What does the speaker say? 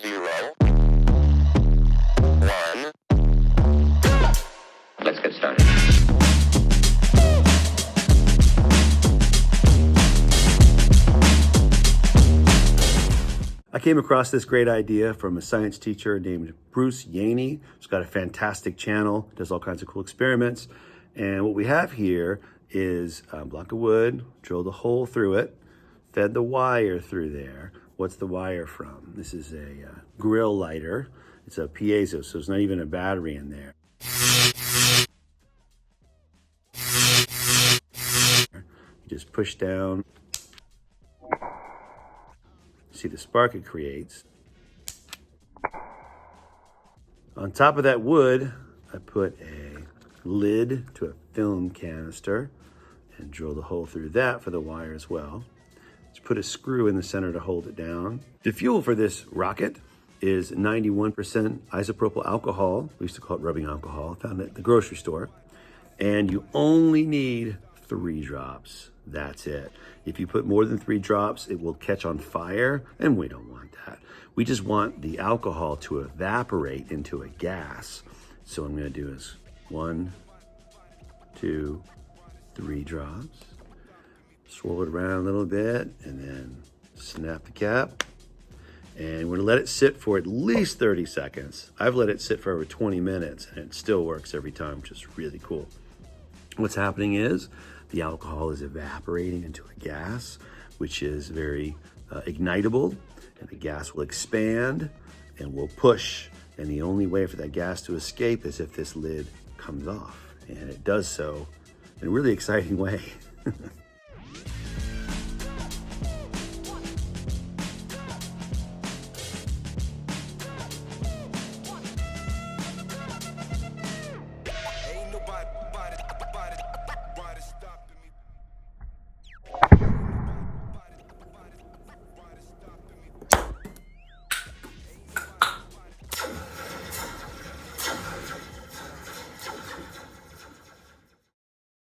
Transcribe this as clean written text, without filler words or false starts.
0, 1. Let's get started. I came across this great idea from a science teacher named Bruce Yaney. He's got a fantastic channel, does all kinds of cool experiments. And what we have here is a block of wood, drilled a hole through it, fed the wire through there. What's the wire from? This is a grill lighter. It's a piezo, so there's not even a battery in there. You just push down. See the spark it creates. On top of that wood, I put a lid to a film canister and drilled a hole through that for the wire as well. Just put a screw in the center to hold it down. The fuel for this rocket is 91% isopropyl alcohol. We used to call it rubbing alcohol, found it at the grocery store. And you only need 3 drops. That's it. If you put more than 3 drops, it will catch on fire, and we don't want that. We just want the alcohol to evaporate into a gas. So what I'm gonna do is 1, 2, 3 drops. Swirl it around a little bit, and then snap the cap. And we're gonna let it sit for at least 30 seconds. I've let it sit for over 20 minutes, and it still works every time, which is really cool. What's happening is the alcohol is evaporating into a gas, which is very ignitable, and the gas will expand and will push. And the only way for that gas to escape is if this lid comes off, and it does so in a really exciting way.